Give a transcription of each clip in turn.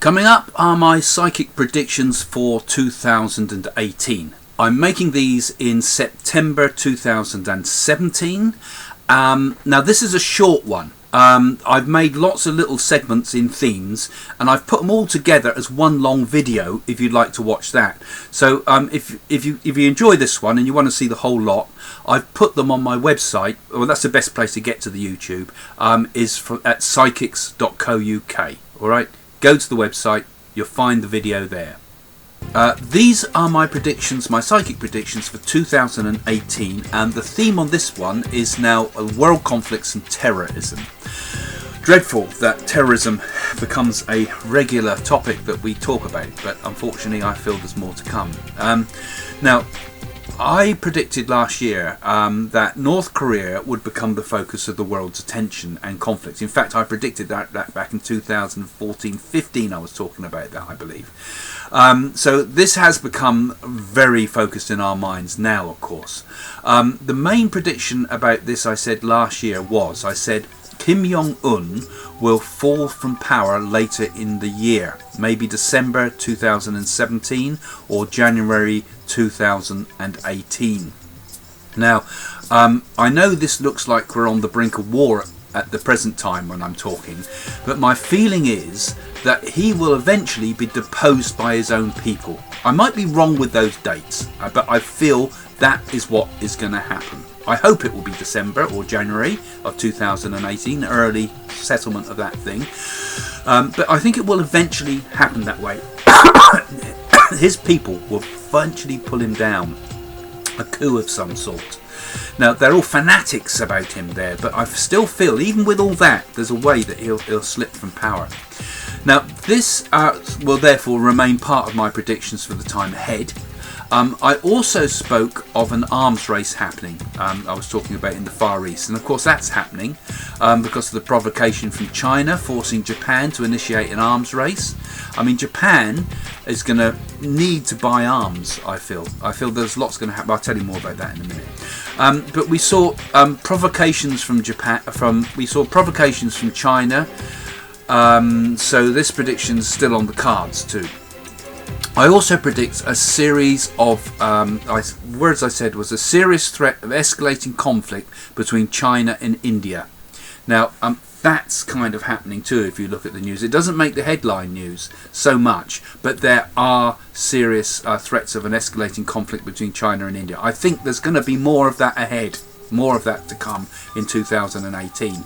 Coming up are my psychic predictions for 2018. I'm making these in September 2017. Now this is a short one. I've made lots of little segments in themes and I've put them all together as one long video if you'd like to watch that. So if you enjoy this one and you want to see the whole lot, I've put them on my website. Well, that's the best place to get to the YouTube, at psychics.co.uk. Alright, go to the website, you'll find the video there. These are my predictions, my psychic predictions for 2018, and the theme on this one is now world conflicts and terrorism. Dreadful that terrorism becomes a regular topic that we talk about, but unfortunately I feel there's more to come. Now, I predicted last year that North Korea would become the focus of the world's attention and conflicts. In fact, I predicted that back in 2014-15 I was talking about that, I believe. So this has become very focused in our minds now, of course. The main prediction about this I said last year was, I said Kim Jong-un will fall from power later in the year, maybe December 2017 or January 2018. Now, I know this looks like we're on the brink of war at the present time when I'm talking, but my feeling is that he will eventually be deposed by his own people. I might be wrong with those dates, but I feel that is what is going to happen. I hope it will be December or January of 2018, early settlement of that thing. But I think it will eventually happen that way. His people will eventually pull him down. A coup of some sort. Now, they're all fanatics about him there, but I still feel, even with all that, there's a way that he'll slip from power. Now, this will therefore remain part of my predictions for the time ahead. I also spoke of an arms race happening, I was talking about in the Far East, and of course that's happening because of the provocation from China forcing Japan to initiate an arms race. I mean, Japan is going to need to buy arms, I feel. I feel there's lots going to happen. I'll tell you more about that in a minute. But we saw provocations from Japan, we saw provocations from China, so this prediction's still on the cards too. I also predict a series of, words I said was a serious threat of escalating conflict between China and India. Now, that's kind of happening too if you look at the news. It doesn't make the headline news so much, but there are serious threats of an escalating conflict between China and India. I think there's going to be more of that ahead, more of that to come in 2018.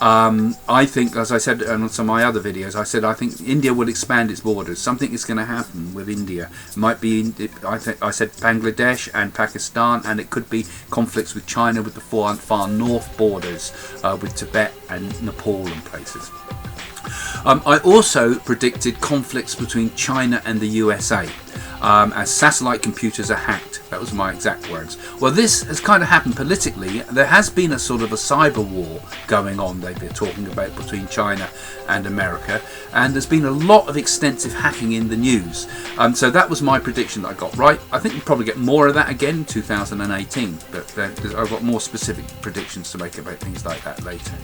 I think, as I said on some of my other videos, I think India will expand its borders. Something is going to happen with India. It might be, I said Bangladesh and Pakistan, and it could be conflicts with China with the far north borders, with Tibet and Nepal and places. I also predicted conflicts between China and the USA as satellite computers are hacked. That was my exact words. Well, this has kind of happened politically. There has been a sort of a cyber war going on, they've been talking about, between China and America, and there's been a lot of extensive hacking in the news. So that was my prediction that I got right. I think we'll probably get more of that again in 2018, but I've got more specific predictions to make about things like that later.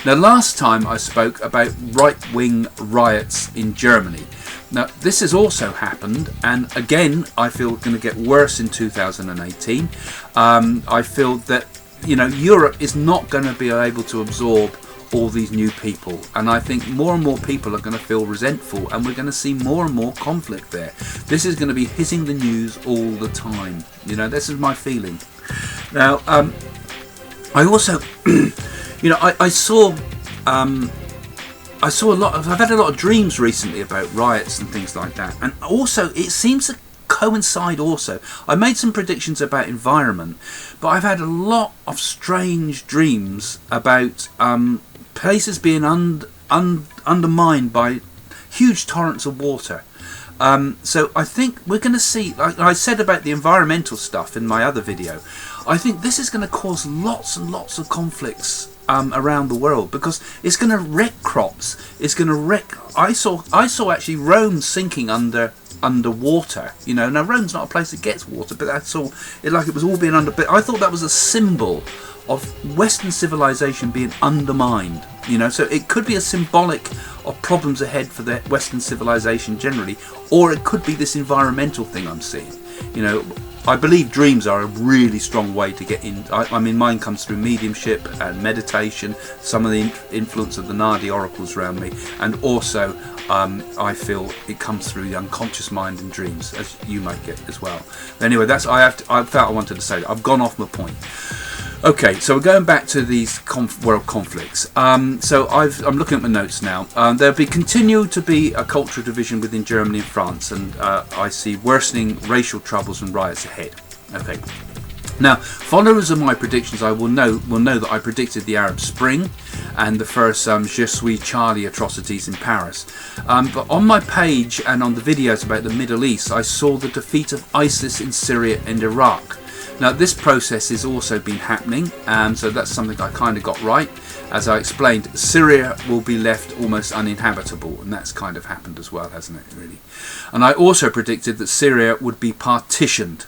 Now, last time I spoke about right-wing riots in Germany. Now, this has also happened, and again, I feel going to get worse in 2018. I feel that, Europe is not going to be able to absorb all these new people, and I think more and more people are going to feel resentful, and we're going to see more and more conflict there. This is going to be hitting the news all the time. This is my feeling. Now, I also, I've had a lot of dreams recently about riots and things like that, and also it seems to coincide also. I made some predictions about environment, but I've had a lot of strange dreams about places being undermined by huge torrents of water. So I think we're going to see, like I said about the environmental stuff in my other video, I think this is going to cause lots and lots of conflicts around the world, because it's going to wreck crops. It's going to wreck. I saw actually Rome sinking under underwater. You know, now Rome's not a place that gets water, but that's all. It like it was all being under. But I thought that was a symbol of Western civilization being undermined. You know, so it could be a symbolic of problems ahead for the Western civilization generally, or it could be this environmental thing I'm seeing. You know, I believe dreams are a really strong way to get in. I mean, mine comes through mediumship and meditation, some of the influence of the Nadi oracles around me, and also I feel it comes through the unconscious mind in dreams, as you might get as well. Anyway, that's I felt I wanted to say that. I've gone off my point. Okay, so we're going back to these world conflicts. So I'm looking at my notes now. There'll continue to be a cultural division within Germany and France, and I see worsening racial troubles and riots ahead. Okay. Now, followers of my predictions, I will know that I predicted the Arab Spring and the first Je suis Charlie atrocities in Paris. But on my page and on the videos about the Middle East, I saw the defeat of ISIS in Syria and Iraq. Now, this process has also been happening, so that's something I kind of got right. As I explained, Syria will be left almost uninhabitable, and that's kind of happened as well, hasn't it, really? And I also predicted that Syria would be partitioned.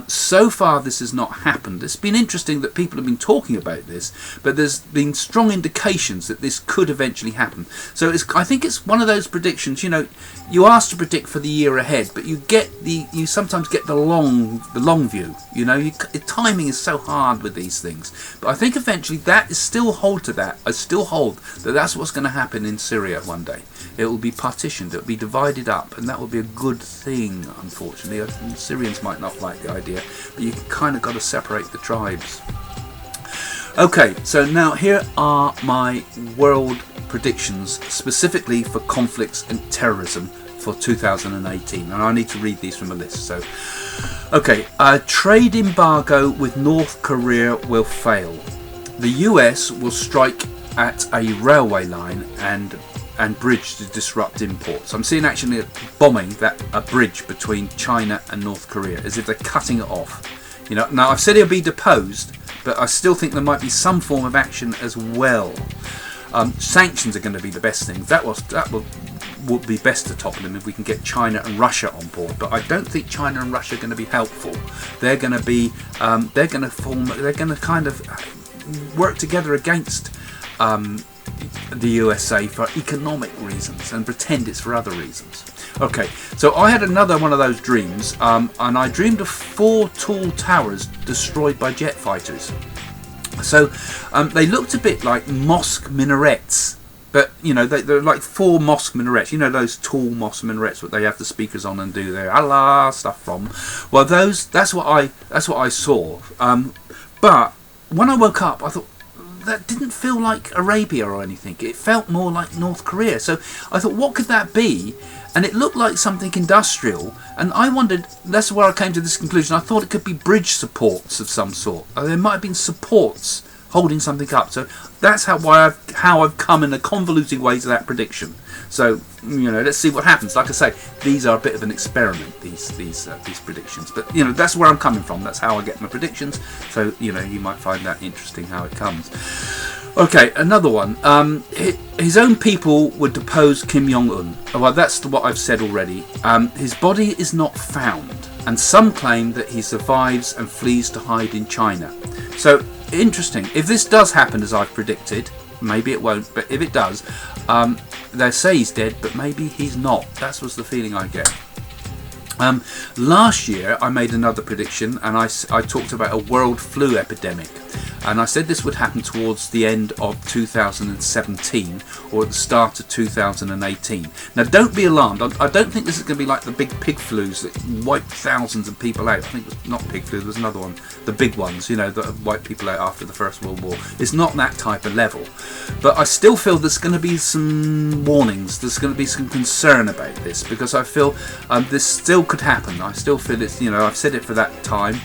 So far this has not happened. It's been interesting that people have been talking about this, but there's been strong indications that this could eventually happen. So I think it's one of those predictions, you know, you ask to predict for the year ahead, but you sometimes get the long view, you know, timing is so hard with these things. But I think eventually I still hold that that's what's going to happen in Syria one day. It will be partitioned, it will be divided up, and that will be a good thing, unfortunately. The Syrians might not like the idea, but you kind of got to separate the tribes. Okay, so now here are my world predictions specifically for conflicts and terrorism for 2018, and I need to read these from a list. So, okay, a trade embargo with North Korea will fail. The US will strike at a railway line and bridge to disrupt imports. I'm seeing actually bombing a bridge between China and North Korea, as if they're cutting it off. You know, now I've said he'll be deposed, but I still think there might be some form of action as well. Sanctions are going to be the best thing. That would be best to topple them if we can get China and Russia on board. But I don't think China and Russia are going to be helpful. They're going to be, they're going to kind of work together against the USA for economic reasons and pretend it's for other reasons. Okay, so I had another one of those dreams, and I dreamed of 4 tall towers destroyed by jet fighters. So they looked a bit like mosque minarets, but you know they're like 4 mosque minarets. You know those tall mosque minarets that they have the speakers on and do their Allah stuff from. Well, that's what I saw. But when I woke up, I thought, that didn't feel like Arabia or anything. It felt more like North Korea. So I thought, what could that be? And it looked like something industrial. And I wondered, that's where I came to this conclusion. I thought it could be bridge supports of some sort. There might have been supports holding something up. So that's how I've come in a convoluted way to that prediction. So, you know, let's see what happens. Like I say, these are a bit of an experiment, these predictions. But, you know, that's where I'm coming from. That's how I get my predictions. So, you know, you might find that interesting how it comes. Okay, another one. His own people would depose Kim Jong-un. Well, that's what I've said already. His body is not found, and some claim that he survives and flees to hide in China. So, interesting. If this does happen as I've predicted, maybe it won't, but if it does, they say he's dead, but maybe he's not. That was the feeling I get. Last year I made another prediction, and I talked about a world flu epidemic, and I said this would happen towards the end of 2017 or at the start of 2018. Now don't be alarmed, I don't think this is going to be like the big pig flus that wiped thousands of people out. I think it was not pig flu, there was another one, the big ones, you know, that wiped people out after the First World War. It's not that type of level, but I still feel there's going to be some warnings, there's going to be some concern about this, because I feel this still could happen. I still feel it's, you know, I've said it for that time.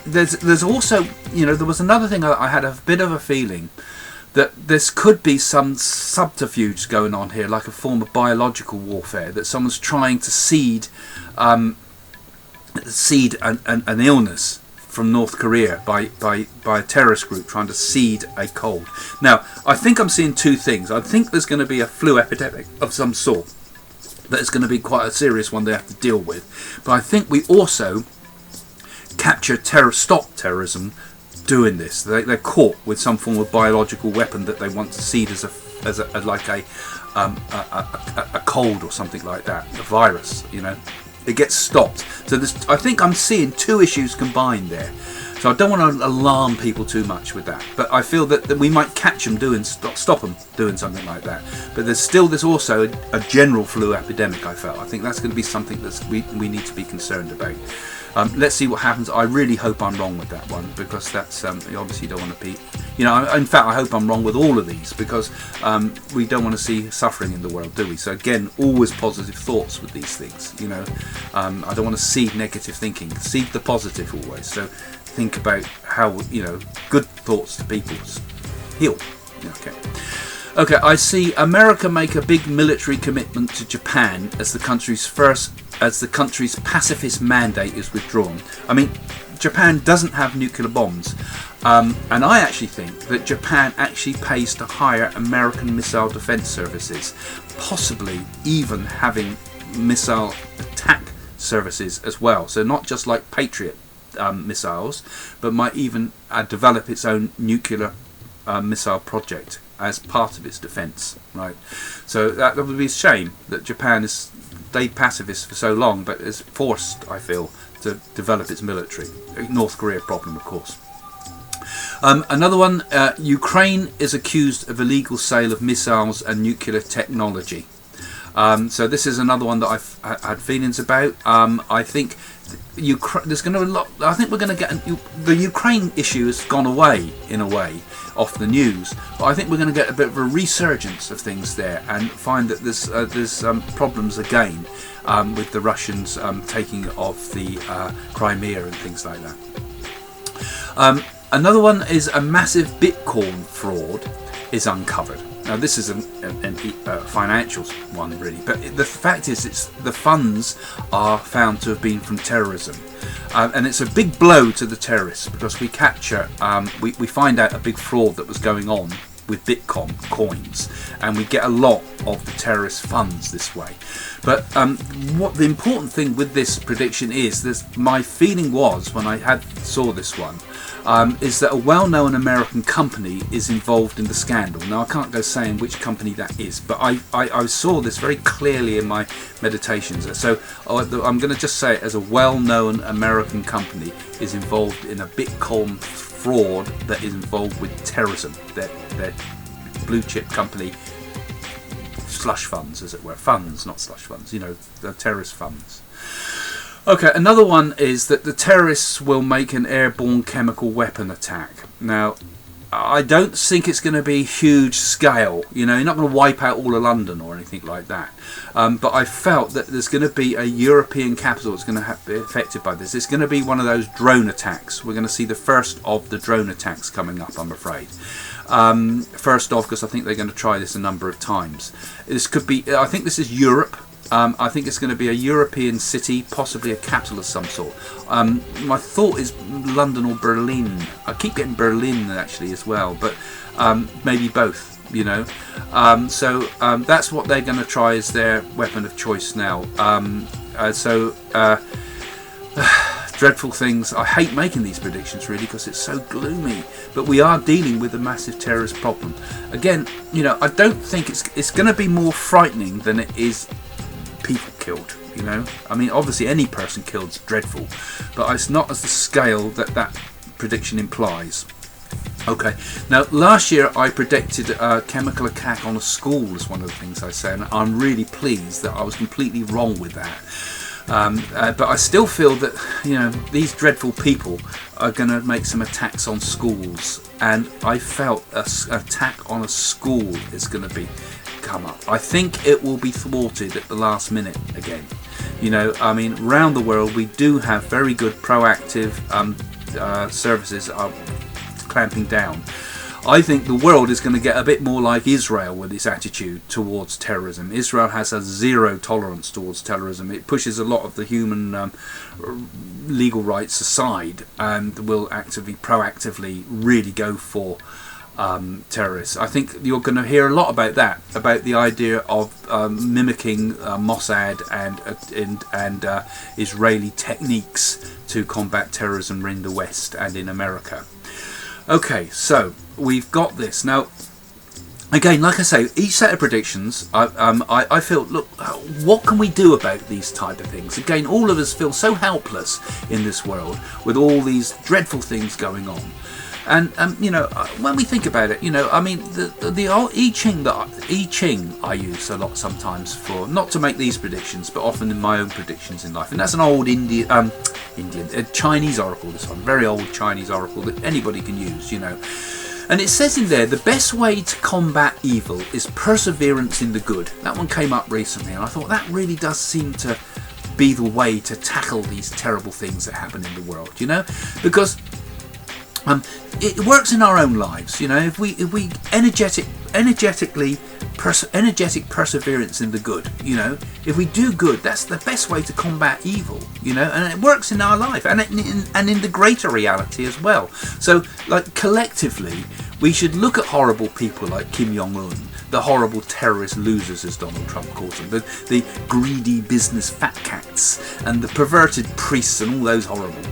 There's also, you know, there was another thing I had a bit of a feeling that this could be some subterfuge going on here, like a form of biological warfare, that someone's trying to seed an illness from North Korea by a terrorist group trying to seed a cold. Now, I think I'm seeing 2 things. I think there's going to be a flu epidemic of some sort. that is going to be quite a serious one they have to deal with. But I think we also stop terrorism doing this. They're caught with some form of biological weapon that they want to seed as a cold or something like that, a virus. You know, it gets stopped. So I think I'm seeing two issues combined there. So I don't want to alarm people too much with that, but I feel that we might catch them stop them doing something like that. But there's also a general flu epidemic. I think that's going to be something that we need to be concerned about. Let's see what happens. I really hope I'm wrong with that one, because that's you obviously don't want to be, you know, in fact I hope I'm wrong with all of these, because we don't want to see suffering in the world, do we? So again, always positive thoughts with these things, you know. I don't want to seed negative thinking, seed the positive always. So think about how, you know, good thoughts to people heal. Okay, I see America make a big military commitment to Japan as the country's pacifist mandate is withdrawn. I mean, Japan doesn't have nuclear bombs, and I actually think that Japan actually pays to hire American missile defense services, possibly even having missile attack services as well. So not just like Patriot missiles, but might even develop its own nuclear missile project as part of its defence, right? So that would be a shame that Japan has stayed pacifist for so long, but is forced, I feel, to develop its military. North Korea problem, of course. Another one, Ukraine is accused of illegal sale of missiles and nuclear technology. So this is another one that I've had feelings about. I think there's going to be a lot. I think we're going to get the Ukraine issue has gone away in a way off the news, but I think we're going to get a bit of a resurgence of things there, and find that there's problems again with the Russians taking of the Crimea and things like that. Another one is a massive Bitcoin fraud is uncovered. Now this is a financial one really, but the fact is the funds are found to have been from terrorism, and it's a big blow to the terrorists, because we capture, we find out a big fraud that was going on with Bitcoin coins, and we get a lot of the terrorist funds this way. But what the important thing with this prediction is, my feeling was when I saw this one, is that a well-known American company is involved in the scandal. Now I can't go saying which company that is, but I saw this very clearly in my meditations. So I'm going to just say it as a well-known American company is involved in a Bitcoin fraud that is involved with terrorism. Their blue chip company, slush funds, as it were. Funds, not slush funds, you know, the terrorist funds. Okay, another one is that the terrorists will make an airborne chemical weapon attack. Now, I don't think it's going to be huge scale. You know, you're not going to wipe out all of London or anything like that. But I felt that there's going to be a European capital that's going to be affected by this. It's going to be one of those drone attacks. We're going to see the first of the drone attacks coming up, I'm afraid. First off, because I think they're going to try this a number of times. This could be, I think this is Europe. I think it's going to be a European city, possibly a capital of some sort. My thought is London or Berlin. I keep getting Berlin actually as well, but maybe both, you know. So that's what they're going to try as their weapon of choice now. Dreadful things. I hate making these predictions really, because it's so gloomy, but we are dealing with a massive terrorist problem. Again, you know, I don't think it's going to be more frightening than it is people killed, you know. I mean, obviously any person killed is dreadful, but it's not as the scale that prediction implies. Okay, now last year I predicted a chemical attack on a school as one of the things I said, and I'm really pleased that I was completely wrong with that. But I still feel that, you know, these dreadful people are going to make some attacks on schools, and I felt an attack on a school is going to come up. I think it will be thwarted at the last minute again. You know, I mean, around the world we do have very good proactive services clamping down. I think the world is going to get a bit more like Israel with its attitude towards terrorism. Israel has a zero tolerance towards terrorism. It pushes a lot of the human legal rights aside, and will proactively really go for terrorists. I think you're going to hear a lot about that, about the idea of mimicking Mossad and Israeli techniques to combat terrorism in the West and in America. Okay, so we've got this now. Again, like I say, each set of predictions, I feel, look, what can we do about these type of things? Again, all of us feel so helpless in this world with all these dreadful things going on. And you know, when we think about it, you know, I mean, the old I Ching I use a lot sometimes for, not to make these predictions, but often in my own predictions in life. And that's an old Chinese oracle, this one, very old Chinese oracle that anybody can use, you know. And it says in there, the best way to combat evil is perseverance in the good. That one came up recently, and I thought that really does seem to be the way to tackle these terrible things that happen in the world, you know, because it works in our own lives, you know. If we energetic perseverance in the good, you know, if we do good, that's the best way to combat evil, you know, and it works in our life and in the greater reality as well. So, like, collectively, we should look at horrible people like Kim Jong-un, the horrible terrorist losers, as Donald Trump calls them, the greedy business fat cats, and the perverted priests and all those horrible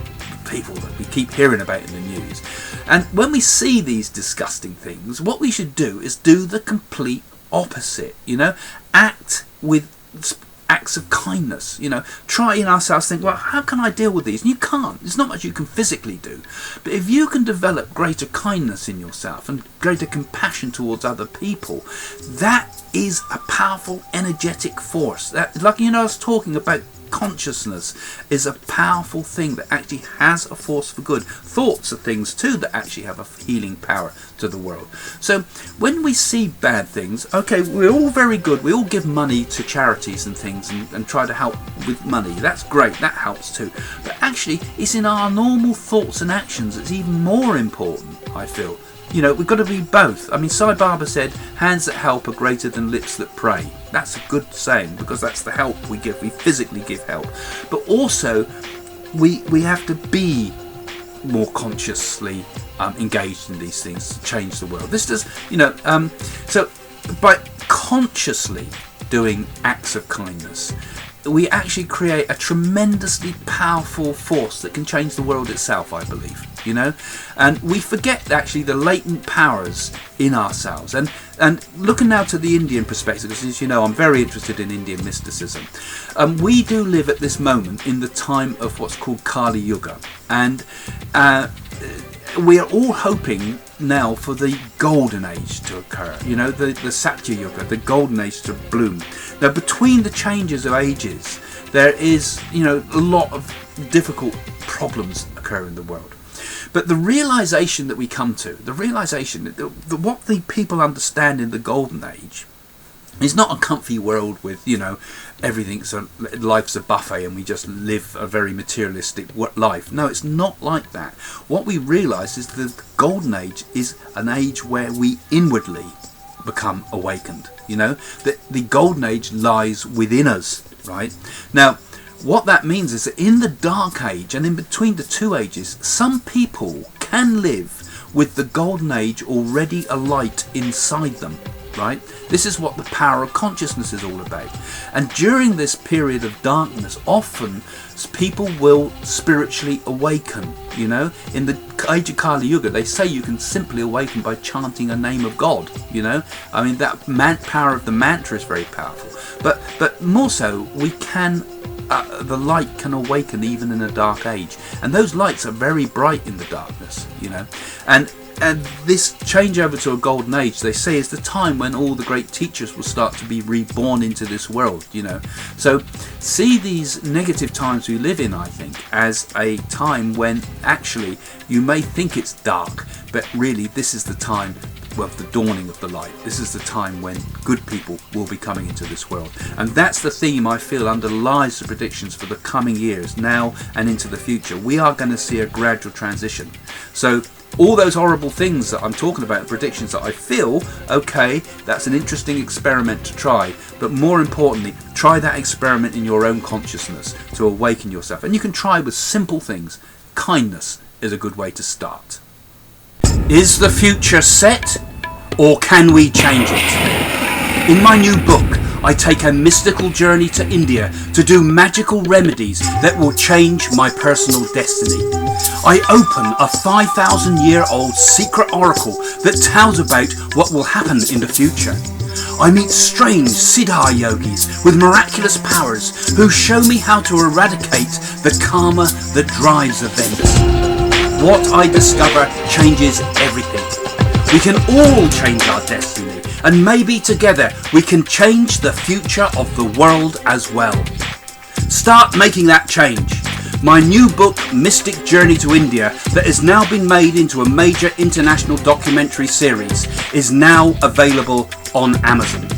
people that we keep hearing about in the news. And when we see these disgusting things, what we should do is do the complete opposite, you know, act with acts of kindness, you know, try in ourselves, think, well, how can I deal with these? And you can't, there's not much you can physically do, but if you can develop greater kindness in yourself and greater compassion towards other people, that is a powerful energetic force. That, like, you know, I was talking about consciousness is a powerful thing that actually has a force for good. Thoughts are things too that actually have a healing power to the world. So when we see bad things, okay, we're all very good, we all give money to charities and things and try to help with money, that's great, that helps too, but actually it's in our normal thoughts and actions that's even more important, I feel. You know, we've got to be both. I mean, Sai Baba said, hands that help are greater than lips that pray. That's a good saying, because that's the help we give. We physically give help. But also, we have to be more consciously engaged in these things to change the world. This does, you know, so by consciously doing acts of kindness, we actually create a tremendously powerful force that can change the world itself, I believe, you know. And we forget actually the latent powers in ourselves. And looking now to the Indian perspective, because as you know, I'm very interested in Indian mysticism. We do live at this moment in the time of what's called Kali Yuga, and we are all hoping now for the golden age to occur, you know, the Satya Yuga, the golden age to bloom. Now, between the changes of ages, there is, you know, a lot of difficult problems occur in the world. But the realization that we come to, the realization that what the people understand in the golden age is not a comfy world with, you know, everything's life's a buffet and we just live a very materialistic life. No, it's not like that. What we realise is the golden age is an age where we inwardly become awakened. You know, that the golden age lies within us, right? Now, what that means is that in the dark age and in between the two ages, some people can live with the golden age already alight inside them. Right? This is what the power of consciousness is all about. And during this period of darkness, often people will spiritually awaken, you know. In the age of Kali Yuga, they say you can simply awaken by chanting a name of God, you know. I mean, that power of the mantra is very powerful. But more so, we can, the light can awaken even in a dark age. And those lights are very bright in the darkness, you know. And this change over to a golden age, they say, is the time when all the great teachers will start to be reborn into this world, you know. So see these negative times we live in, I think, as a time when actually you may think it's dark, but really this is the time of the dawning of the light. This is the time when good people will be coming into this world. And that's the theme I feel underlies the predictions for the coming years, now and into the future. We are going to see a gradual transition. So all those horrible things that I'm talking about, predictions that I feel, okay, that's an interesting experiment to try. But more importantly, try that experiment in your own consciousness to awaken yourself. And you can try with simple things. Kindness is a good way to start. Is the future set? Or can we change it? In my new book, I take a mystical journey to India to do magical remedies that will change my personal destiny. I open a 5,000-year-old secret oracle that tells about what will happen in the future. I meet strange Siddha yogis with miraculous powers who show me how to eradicate the karma that drives events. What I discover changes everything. We can all change our destiny, and maybe together we can change the future of the world as well. Start making that change. My new book, Mystic Journey to India, that has now been made into a major international documentary series, is now available on Amazon.